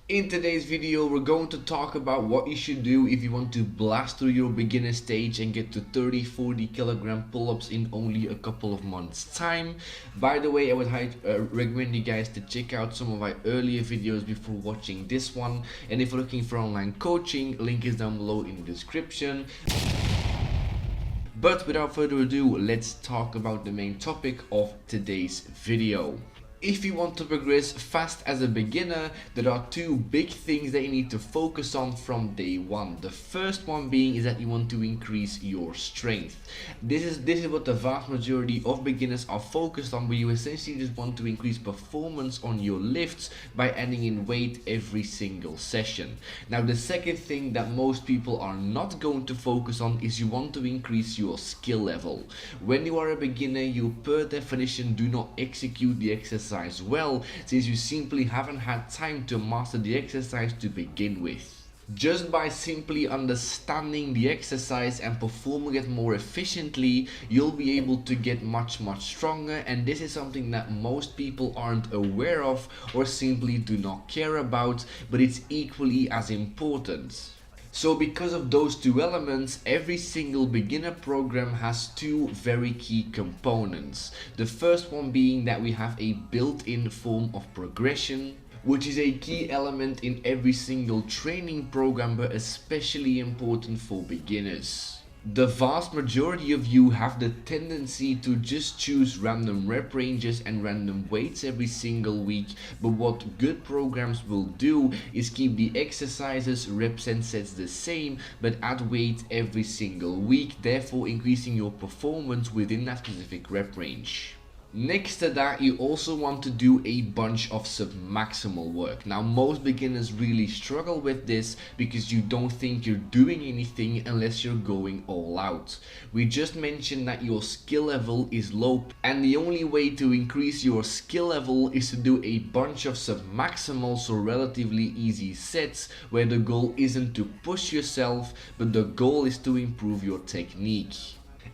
In today's video, we're going to talk about what you should do if you want to blast through your beginner stage and get to 30-40 kilogram pull-ups in only a couple of months time. By the way, I would recommend you guys to check out some of my earlier videos before watching this one. And if you're looking for online coaching, link is down below in the description. But without further ado, let's talk about the main topic of today's video. If you want to progress fast as a beginner, there are two big things that you need to focus on from day one. The first one being is that you want to increase your strength. This is what the vast majority of beginners are focused on, where you essentially just want to increase performance on your lifts by adding in weight every single session. Now, the second thing that most people are not going to focus on is you want to increase your skill level. When you are a beginner, you per definition do not execute the exercise well, since you simply haven't had time to master the exercise to begin with. Just by simply understanding the exercise and performing it more efficiently, you'll be able to get much stronger, and this is something that most people aren't aware of or simply do not care about, but it's equally as important. So because of those two elements, every single beginner program has two very key components. The first one being that we have a built-in form of progression, which is a key element in every single training program, but especially important for beginners. The vast majority of you have the tendency to just choose random rep ranges and random weights every single week, but what good programs will do is keep the exercises, reps and sets the same, but add weight every single week, therefore increasing your performance within that specific rep range. Next to that, you also want to do a bunch of submaximal work. Now, most beginners really struggle with this because you don't think you're doing anything unless you're going all out. We just mentioned that your skill level is low, and the only way to increase your skill level is to do a bunch of submaximals, or relatively easy sets, where the goal isn't to push yourself, but the goal is to improve your technique.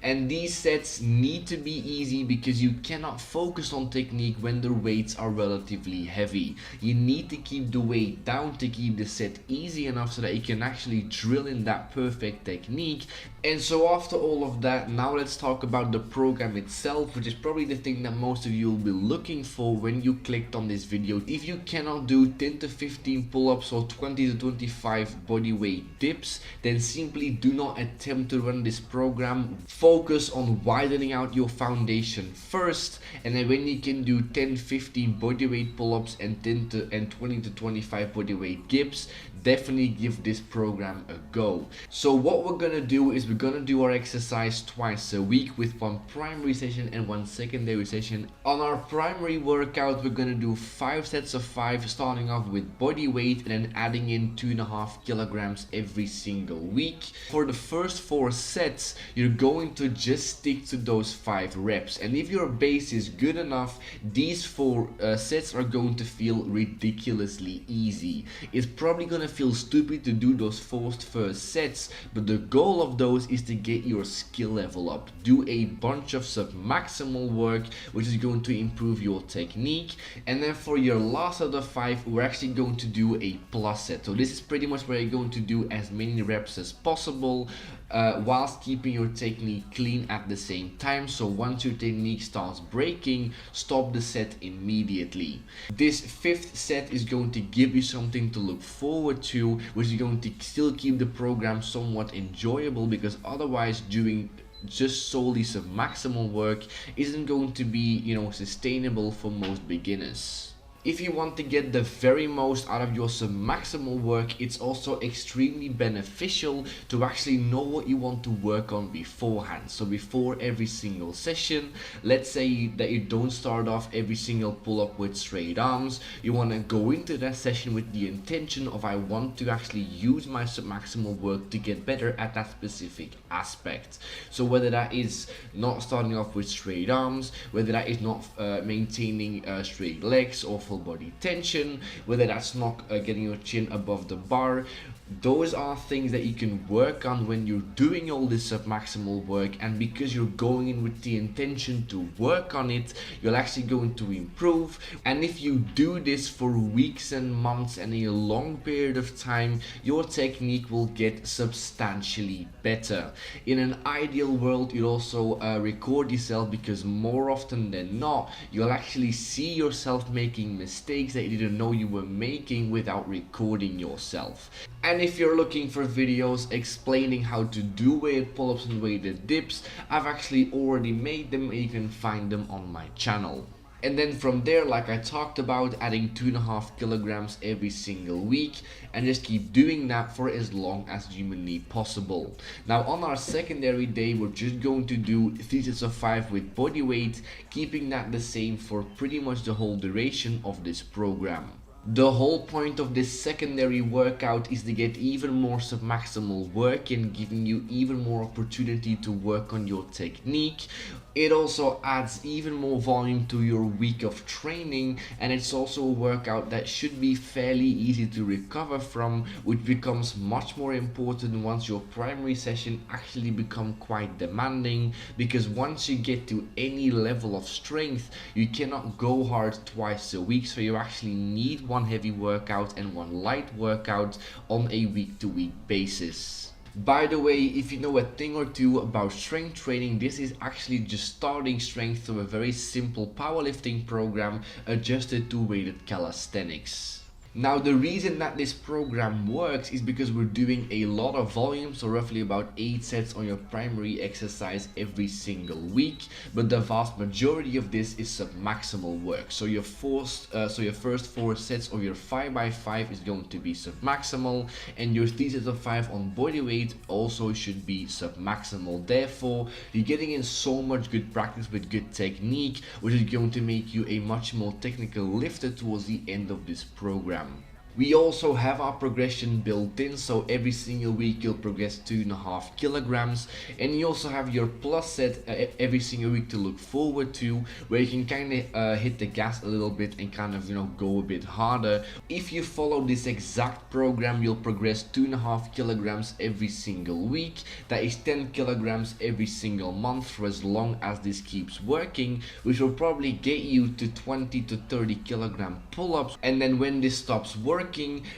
And these sets need to be easy because you cannot focus on technique when the weights are relatively heavy. You need to keep the weight down to keep the set easy enough so that you can actually drill in that perfect technique. And so after all of that, now let's talk about the program itself, which is probably the thing that most of you will be looking for when you clicked on this video. If you cannot do 10 to 15 pull-ups or 20 to 25 body weight dips, then simply do not attempt to run this program. Focus on widening out your foundation first, and then when you can do 10-15 bodyweight pull-ups and 20 to 25 bodyweight dips, definitely give this program a go. So what we're gonna do is we're gonna do our exercise twice a week with one primary session and one secondary session. On our primary workout, we're gonna do 5 sets of 5, starting off with body weight and then adding in 2.5 kilograms every single week. For the first 4 sets, you're going to just stick to those 5 reps, and if your base is good enough, these 4 sets are going to feel ridiculously easy. It's probably gonna feel stupid to do those first sets, but the goal of those is to get your skill level up. Do a bunch of submaximal work, which is going to improve your technique, and then for your last of the 5, we're actually going to do a plus set. So this is pretty much where you're going to do as many reps as possible, whilst keeping your technique clean at the same time. So once your technique starts breaking, stop the set immediately. This 5th set is going to give you something to look forward to, which is going to still keep the program somewhat enjoyable, because otherwise doing just solely submaximal work isn't going to be, sustainable for most beginners. If you want to get the very most out of your submaximal work, it's also extremely beneficial to actually know what you want to work on beforehand. So before every single session, let's say that you don't start off every single pull-up with straight arms. You want to go into that session with the intention of, I want to actually use my submaximal work to get better at that specific aspect. So whether that is not starting off with straight arms, whether that is not maintaining straight legs or full body tension, whether that's not getting your chin above the bar, Those are things that you can work on when you're doing all this submaximal work, and because you're going in with the intention to work on it, you're actually going to improve. And if you do this for weeks and months and a long period of time, your technique will get substantially better. In an ideal world, you'll also record yourself, because more often than not, you'll actually see yourself making mistakes that you didn't know you were making without recording yourself. And if you're looking for videos explaining how to do weighted pull-ups and weighted dips, I've actually already made them, and you can find them on my channel. And then from there, like I talked about, adding 2.5 kilograms every single week, and just keep doing that for as long as humanly possible. Now on our secondary day, we're just going to do 3 sets of 5 with body weight, keeping that the same for pretty much the whole duration of this program. The whole point of this secondary workout is to get even more submaximal work and giving you even more opportunity to work on your technique. It also adds even more volume to your week of training, and it's also a workout that should be fairly easy to recover from, which becomes much more important once your primary session actually become quite demanding, because once you get to any level of strength, you cannot go hard twice a week, so you actually need one heavy workout and one light workout on a week-to-week basis. By the way, if you know a thing or two about strength training, this is actually just starting strength through a very simple powerlifting program adjusted to weighted calisthenics. Now the reason that this program works is because we're doing a lot of volume, so roughly about 8 sets on your primary exercise every single week, but the vast majority of this is submaximal work. So your first 4 sets of your 5x5 is going to be submaximal, and your 3 sets of 5 on body weight also should be submaximal. Therefore, you're getting in so much good practice with good technique, which is going to make you a much more technical lifter towards the end of this program. We also have our progression built in, so every single week you'll progress 2.5 kilograms, and you also have your plus set every single week to look forward to, where you can kind of hit the gas a little bit and kind of, go a bit harder. If you follow this exact program, you'll progress 2.5 kilograms every single week. That is 10 kilograms every single month for as long as this keeps working, which will probably get you to 20 to 30 kilogram pull-ups. And then when this stops working,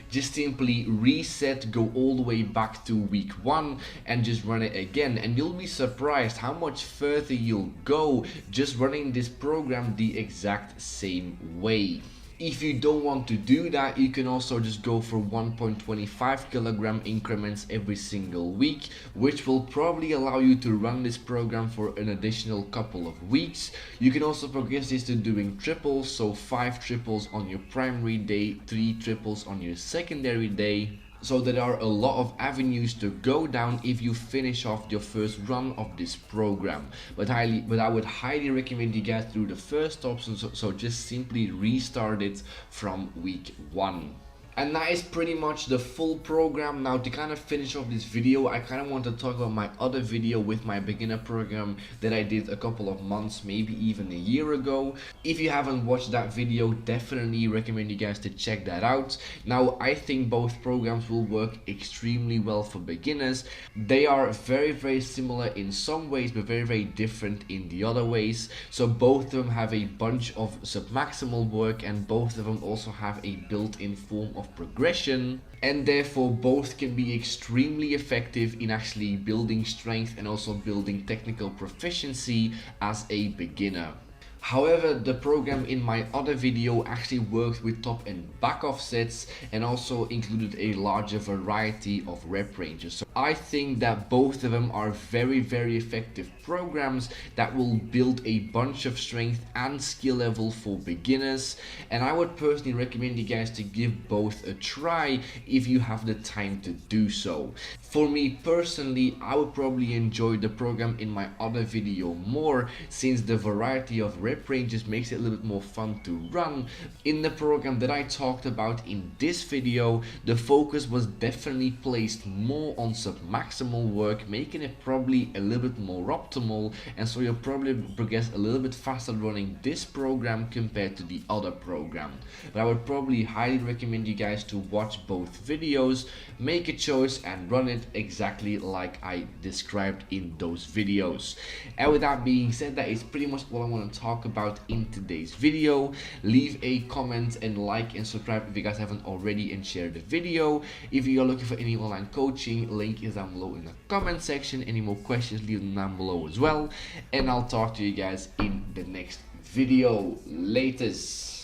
just simply reset, go all the way back to week 1 and just run it again, and you'll be surprised how much further you'll go just running this program the exact same way. If you don't want to do that, you can also just go for 1.25 kilogram increments every single week, which will probably allow you to run this program for an additional couple of weeks. You can also progress this to doing triples, so 5 triples on your primary day, 3 triples on your secondary day. So there are a lot of avenues to go down if you finish off your first run of this program. But I would highly recommend you guys do the first option, so just simply restart it from week 1. And that is pretty much the full program. Now to kind of finish off this video, I kind of want to talk about my other video with my beginner program that I did a couple of months, maybe even a year ago. If you haven't watched that video, definitely recommend you guys to check that out. Now I think both programs will work extremely well for beginners. They are very similar in some ways, but very different in the other ways. So both of them have a bunch of submaximal work, and both of them also have a built-in form of progression, and therefore both can be extremely effective in actually building strength and also building technical proficiency as a beginner. However, the program in my other video actually worked with top and back offsets and also included a larger variety of rep ranges. So I think that both of them are very effective programs that will build a bunch of strength and skill level for beginners, and I would personally recommend you guys to give both a try if you have the time to do so. For me personally, I would probably enjoy the program in my other video more, since the variety of rep rep ranges, makes it a little bit more fun to run. In the program that I talked about in this video, the focus was definitely placed more on sub-maximal work, making it probably a little bit more optimal, and so you'll probably progress a little bit faster running this program compared to the other program. But I would probably highly recommend you guys to watch both videos, make a choice and run it exactly like I described in those videos. And with that being said, that is pretty much all I want to talk about in today's video. Leave a comment and like and subscribe if you guys haven't already, and share the video. If you are looking for any online coaching, link is down below in the comment section. Any more questions, leave them down below as well, and I'll talk to you guys in the next video. Latest.